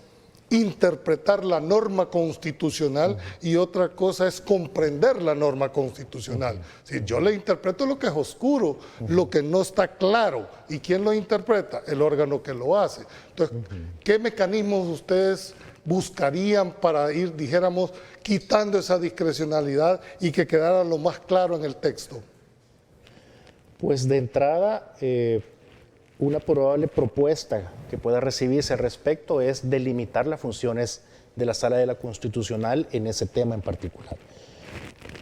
interpretar la norma constitucional y otra cosa es comprender la norma constitucional. Si yo le interpreto lo que es oscuro, lo que no está claro. ¿Y quién lo interpreta? El órgano que lo hace. Entonces, ¿qué mecanismos ustedes buscarían para ir, dijéramos, quitando esa discrecionalidad y que quedara lo más claro en el texto? Pues de entrada, una probable propuesta que pueda recibirse al respecto es delimitar las funciones de la Sala de la Constitucional en ese tema en particular.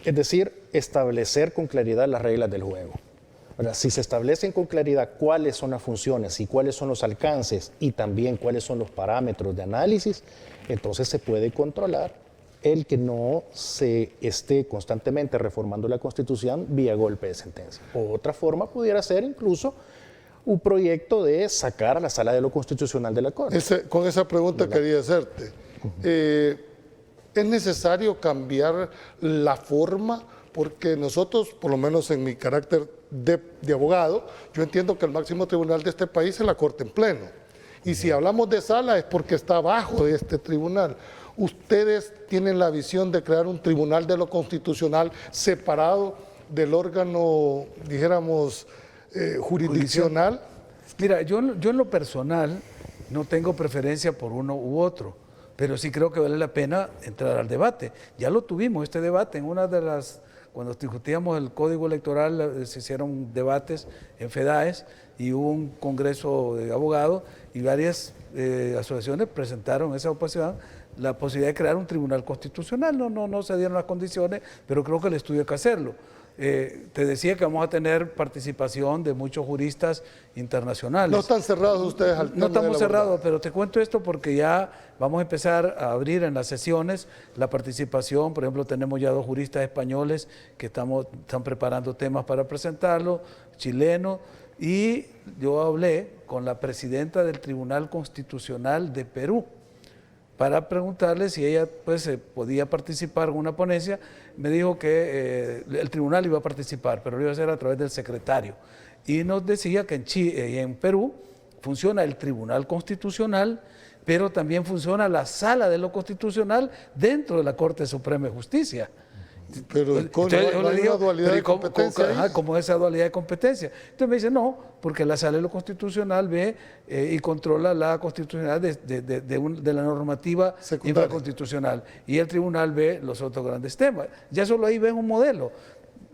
Es decir, establecer con claridad las reglas del juego. Ahora, si se establecen con claridad cuáles son las funciones y cuáles son los alcances y también cuáles son los parámetros de análisis, entonces se puede controlar el que no se esté constantemente reformando la Constitución vía golpe de sentencia. Otra forma pudiera ser incluso un proyecto de sacar a la Sala de lo Constitucional de la Corte. Con esa pregunta quería hacerte. ¿Es necesario cambiar la forma? Porque nosotros, por lo menos en mi carácter de abogado, yo entiendo que el máximo tribunal de este país es la Corte en Pleno. Y si hablamos de sala es porque está abajo de este tribunal. ¿Ustedes tienen la visión de crear un tribunal de lo constitucional separado del órgano, dijéramos, jurisdiccional? Mira, yo en lo personal no tengo preferencia por uno u otro, pero sí creo que vale la pena entrar al debate. Ya lo tuvimos, este debate, en una de las, cuando discutíamos el código electoral, se hicieron debates en FEDAES y hubo un congreso de abogados y varias asociaciones presentaron esa oposición, la posibilidad de crear un tribunal constitucional. No se dieron las condiciones, pero creo que el estudio hay que hacerlo. Te decía que vamos a tener participación de muchos juristas internacionales. ¿No están cerrados ustedes al tema? No estamos cerrados, pero te cuento esto porque ya vamos a empezar a abrir en las sesiones la participación. Por ejemplo, tenemos ya 2 juristas españoles que están preparando temas para presentarlo, chilenos, y yo hablé con la presidenta del Tribunal Constitucional de Perú para preguntarle si ella pues podía participar en una ponencia. Me dijo que el tribunal iba a participar, pero lo iba a hacer a través del secretario. Y nos decía que en Perú funciona el Tribunal Constitucional, pero también funciona la Sala de lo Constitucional dentro de la Corte Suprema de Justicia. Pero no hay una dualidad de competencia. Como esa dualidad de competencia. Entonces me dice, no, porque la Sala de lo Constitucional ve y controla la constitucionalidad de la normativa infraconstitucional, y el tribunal ve los otros grandes temas. Ya solo ahí ven un modelo.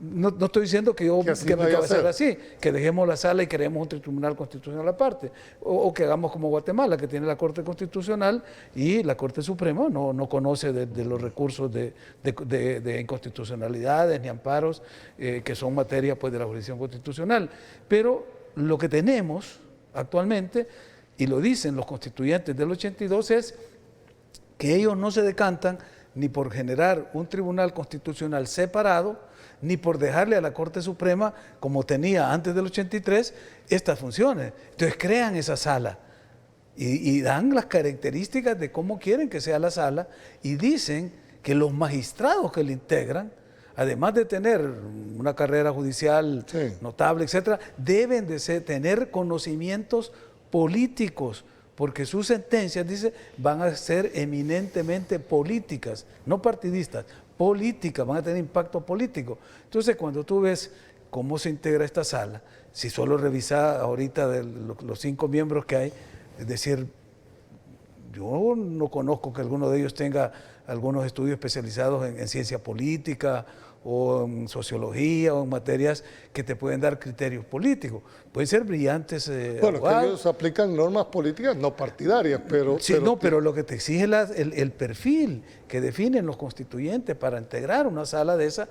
No estoy diciendo que me va a hacer así, que dejemos la sala y creemos un tribunal constitucional aparte, o que hagamos como Guatemala, que tiene la Corte Constitucional y la Corte Suprema no conoce de los recursos de inconstitucionalidades ni amparos que son materia pues de la jurisdicción constitucional. Pero lo que tenemos actualmente, y lo dicen los constituyentes del 82, es que ellos no se decantan ni por generar un tribunal constitucional separado, ni por dejarle a la Corte Suprema, como tenía antes del 83, estas funciones. Entonces crean esa sala y dan las características de cómo quieren que sea la sala, y dicen que los magistrados que la integran, además de tener una carrera judicial notable, etcétera, deben de tener conocimientos políticos, porque sus sentencias, dice, van a ser eminentemente políticas, no partidistas, políticas, van a tener impacto político. Entonces, cuando tú ves cómo se integra esta sala, si solo revisas ahorita los 5 miembros que hay, es decir, yo no conozco que alguno de ellos tenga algunos estudios especializados en ciencia política o en sociología o en materias que te pueden dar criterios políticos. Pueden ser brillantes Bueno, abogados. que ellos aplican normas políticas no partidarias, pero... Sí, pero lo que te exige el perfil que definen los constituyentes para integrar una sala de esa,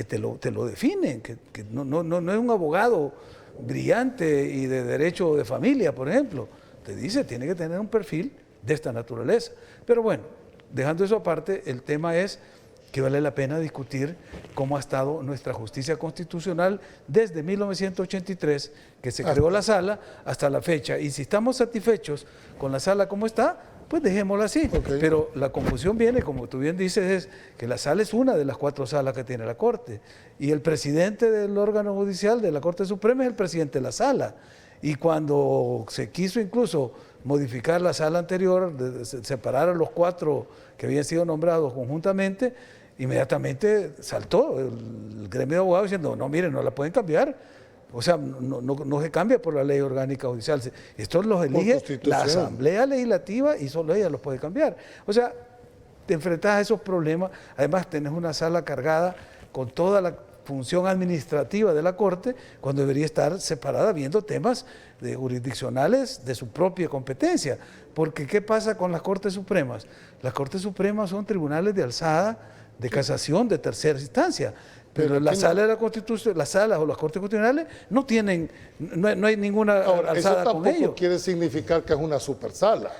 te lo definen, que no es un abogado brillante y de derecho de familia, por ejemplo. Te dice, tiene que tener un perfil de esta naturaleza. Pero bueno, dejando eso aparte, el tema es que vale la pena discutir cómo ha estado nuestra justicia constitucional desde 1983, que se creó la sala, hasta la fecha. Y si estamos satisfechos con la sala como está, pues dejémosla así. Okay. Pero la confusión viene, como tú bien dices, es que la sala es una de las 4 salas que tiene la Corte. Y el presidente del órgano judicial de la Corte Suprema es el presidente de la sala. Y cuando se quiso incluso modificar la sala anterior, separar a los 4 que habían sido nombrados conjuntamente, inmediatamente saltó el gremio de abogados diciendo, no, miren, no la pueden cambiar. O sea, no se cambia por la ley orgánica judicial. Esto los elige la Asamblea Legislativa y solo ella los puede cambiar. O sea, te enfrentas a esos problemas. Además, tenés una sala cargada con toda la función administrativa de la Corte, cuando debería estar separada viendo temas jurisdiccionales de su propia competencia. Porque, ¿qué pasa con las Cortes Supremas? Las Cortes Supremas son tribunales de alzada, de casación, de tercera instancia. Pero la sala de la Constitución, las salas o las Cortes Constitucionales no tienen, no hay ninguna alzada con ellos. Eso tampoco quiere significar que es una supersala.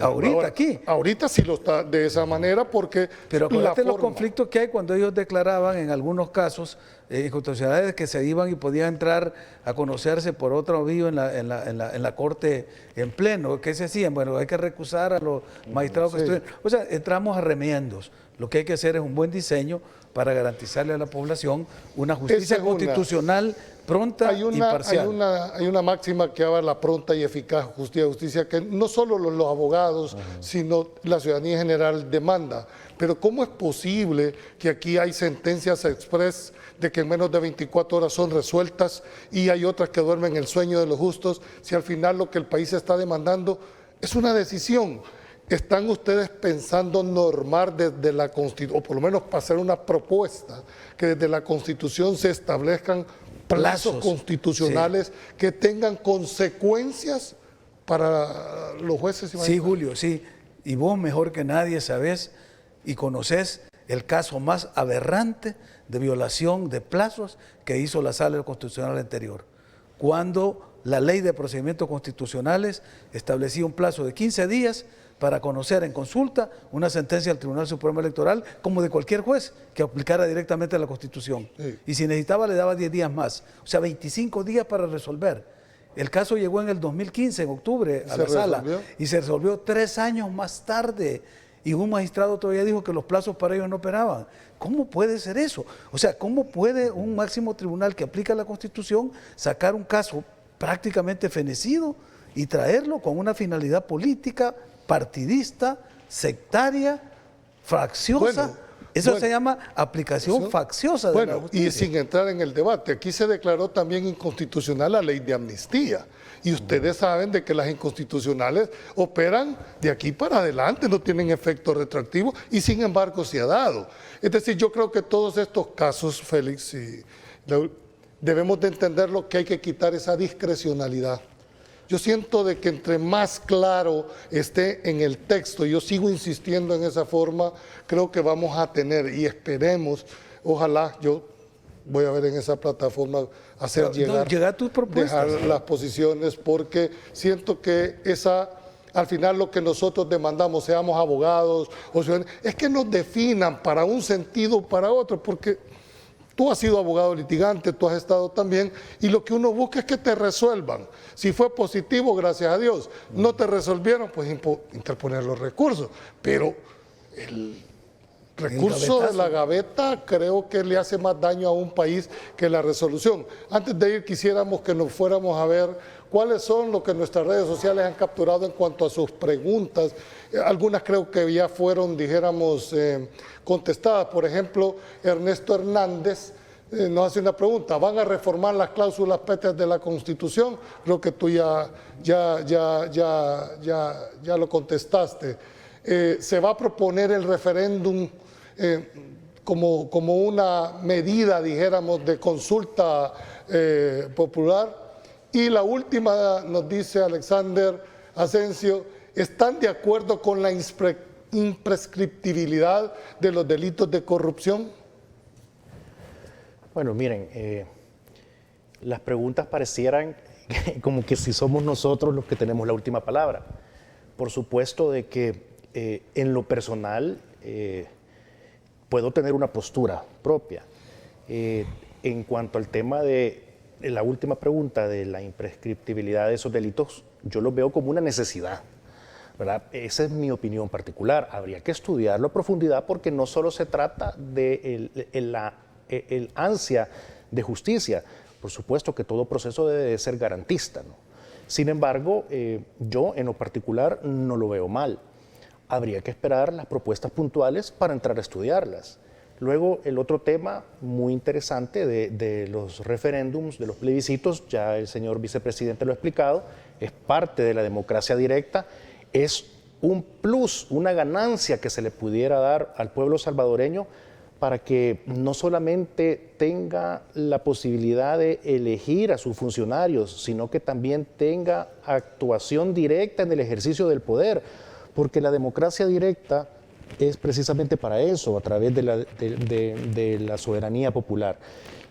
Ahorita aquí. Ahorita sí lo está de esa manera porque... Pero acuérdate los conflictos que hay cuando ellos declaraban en algunos casos constitucionales que se iban y podían entrar a conocerse por otro vía en la Corte en pleno. ¿Qué se hacían? Bueno, hay que recusar a los magistrados que estuvieron. O sea, entramos a remiendos. Lo que hay que hacer es un buen diseño para garantizarle a la población una justicia constitucional pronta y imparcial. Hay una máxima que habla la pronta y eficaz justicia, que no solo los abogados, sino la ciudadanía en general demanda. Pero ¿cómo es posible que aquí hay sentencias express de que en menos de 24 horas son resueltas y hay otras que duermen el sueño de los justos, si al final lo que el país está demandando es una decisión? ¿Están ustedes pensando normar desde la Constitución, o por lo menos pasar una propuesta, que desde la Constitución se establezcan plazos constitucionales que tengan consecuencias para los jueces y magistrados? Sí, Julio, sí. Y vos mejor que nadie sabés y conocés el caso más aberrante de violación de plazos que hizo la Sala Constitucional anterior. Cuando la Ley de Procedimientos Constitucionales establecía un plazo de 15 días para conocer en consulta una sentencia del Tribunal Supremo Electoral, como de cualquier juez que aplicara directamente la Constitución. Sí. Y si necesitaba, le daba 10 días más. O sea, 25 días para resolver. El caso llegó en el 2015, en octubre, a la sala, y se resolvió 3 años más tarde. Y un magistrado todavía dijo que los plazos para ellos no operaban. ¿Cómo puede ser eso? O sea, ¿cómo puede un máximo tribunal que aplica la Constitución sacar un caso prácticamente fenecido y traerlo con una finalidad política, partidista, sectaria, facciosa? Eso se llama aplicación facciosa de la justicia. Y sin entrar en el debate, aquí se declaró también inconstitucional la ley de amnistía. Y ustedes saben de que las inconstitucionales operan de aquí para adelante, no tienen efecto retroactivo y sin embargo se ha dado. Es decir, yo creo que todos estos casos, Félix, debemos de entender lo que hay que quitar esa discrecionalidad. Yo siento de que entre más claro esté en el texto, yo sigo insistiendo en esa forma, creo que vamos a tener y esperemos, ojalá yo voy a ver en esa plataforma hacer llegar tus propuestas, dejar las posiciones, porque siento que al final lo que nosotros demandamos, seamos abogados o ciudadanos, es que nos definan para un sentido o para otro, porque tú has sido abogado litigante, tú has estado también, y lo que uno busca es que te resuelvan. Si fue positivo, gracias a Dios. No te resolvieron, pues interponer los recursos. Pero el recurso de la gaveta creo que le hace más daño a un país que la resolución. Antes de ir, quisiéramos que nos fuéramos a ver cuáles son lo que nuestras redes sociales han capturado en cuanto a sus preguntas. Algunas creo que ya fueron, dijéramos, contestadas. Por ejemplo, Ernesto Hernández nos hace una pregunta, ¿van a reformar las cláusulas pétreas de la Constitución? Creo que tú ya lo contestaste. ¿Se va a proponer el referéndum como una medida, dijéramos, de consulta popular? Y la última nos dice Alexander Asensio, ¿están de acuerdo con la imprescriptibilidad de los delitos de corrupción? Bueno, miren, las preguntas parecieran como que si somos nosotros los que tenemos la última palabra. Por supuesto de que en lo personal puedo tener una postura propia. En cuanto al tema de la última pregunta de la imprescriptibilidad de esos delitos, yo lo veo como una necesidad, ¿verdad? Esa es mi opinión particular. Habría que estudiarlo a profundidad porque no solo se trata de el ansia de justicia. Por supuesto que todo proceso debe ser garantista, ¿no? Sin embargo, yo en lo particular no lo veo mal. Habría que esperar las propuestas puntuales para entrar a estudiarlas. Luego, el otro tema muy interesante de los referéndums, de los plebiscitos, ya el señor vicepresidente lo ha explicado, es parte de la democracia directa, es un plus, una ganancia que se le pudiera dar al pueblo salvadoreño para que no solamente tenga la posibilidad de elegir a sus funcionarios, sino que también tenga actuación directa en el ejercicio del poder, porque la democracia directa es precisamente para eso, a través de la soberanía popular,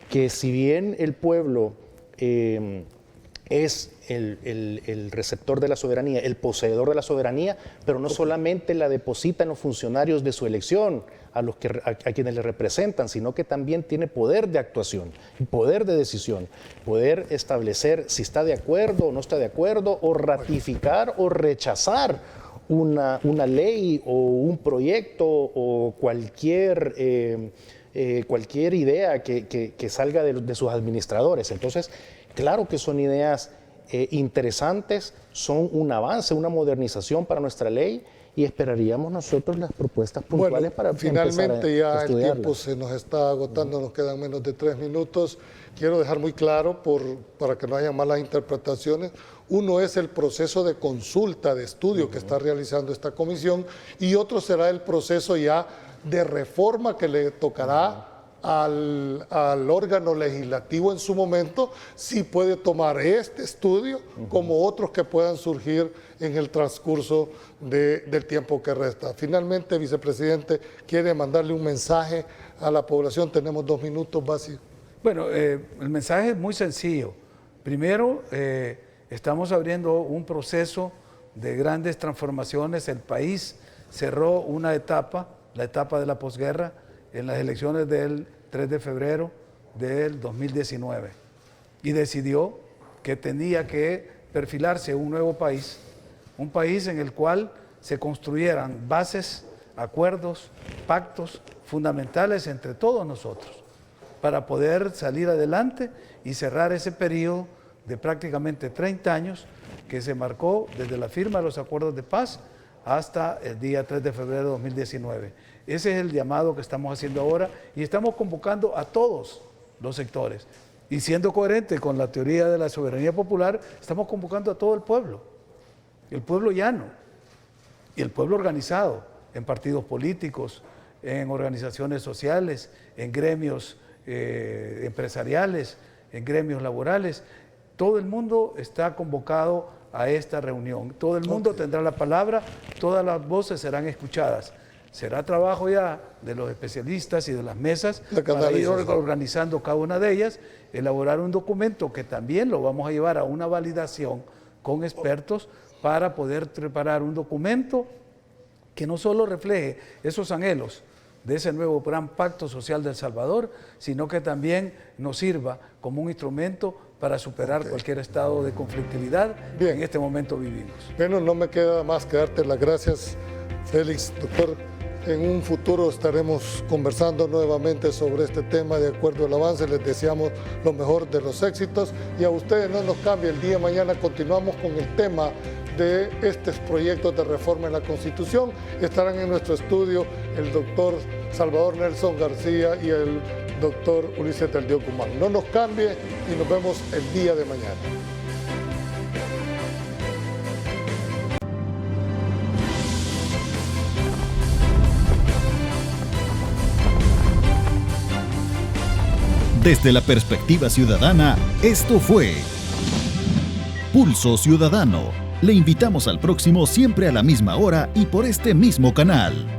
que si bien el pueblo es el receptor de la soberanía, el poseedor de la soberanía, pero no solamente la deposita en los funcionarios de su elección, a quienes le representan, sino que también tiene poder de actuación, poder de decisión, poder establecer si está de acuerdo o no está de acuerdo, o ratificar o rechazar una ley o un proyecto o cualquier idea que salga de sus administradores. Entonces, claro que son ideas interesantes, son un avance, una modernización para nuestra ley, y esperaríamos nosotros las propuestas puntuales para finalmente ya el tiempo se nos está agotando, nos quedan menos de 3 minutos. Quiero dejar muy claro, para que no haya malas interpretaciones, uno es el proceso de consulta, de estudio que está realizando esta comisión, y otro será el proceso ya de reforma que le tocará al órgano legislativo en su momento, si puede tomar este estudio como otros que puedan surgir en el transcurso del tiempo que resta. Finalmente, vicepresidente, ¿quiere mandarle un mensaje a la población? Tenemos 2 minutos básicos. Bueno, el mensaje es muy sencillo. Primero, estamos abriendo un proceso de grandes transformaciones. El país cerró una etapa, la etapa de la posguerra, en las elecciones del 3 de febrero del 2019, y decidió que tenía que perfilarse un nuevo país, un país en el cual se construyeran bases, acuerdos, pactos fundamentales entre todos nosotros para poder salir adelante y cerrar ese periodo de prácticamente 30 años que se marcó desde la firma de los acuerdos de paz hasta el día 3 de febrero de 2019. Ese es el llamado que estamos haciendo ahora, y estamos convocando a todos los sectores. Y siendo coherente con la teoría de la soberanía popular, estamos convocando a todo el pueblo llano y el pueblo organizado en partidos políticos, en organizaciones sociales, en gremios empresariales, en gremios laborales. Todo el mundo está convocado a esta reunión. Todo el mundo tendrá la palabra, todas las voces serán escuchadas. Será trabajo ya de los especialistas y de las mesas para ir organizando cada una de ellas, elaborar un documento que también lo vamos a llevar a una validación con expertos para poder preparar un documento que no solo refleje esos anhelos de ese nuevo gran pacto social de El Salvador, sino que también nos sirva como un instrumento para superar cualquier estado de conflictividad que en este momento vivimos. Bueno, no me queda más que darte las gracias, Félix. Doctor, en un futuro estaremos conversando nuevamente sobre este tema de acuerdo al avance. Les deseamos lo mejor de los éxitos, y a ustedes no nos cambie. El día de mañana continuamos con el tema de estos proyectos de reforma en la Constitución. Estarán en nuestro estudio el doctor Salvador Nelson García y el doctor Ulises del Dio Cumán. No nos cambie y nos vemos el día de mañana. Desde la perspectiva ciudadana, esto fue Pulso Ciudadano. Le invitamos al próximo siempre a la misma hora y por este mismo canal.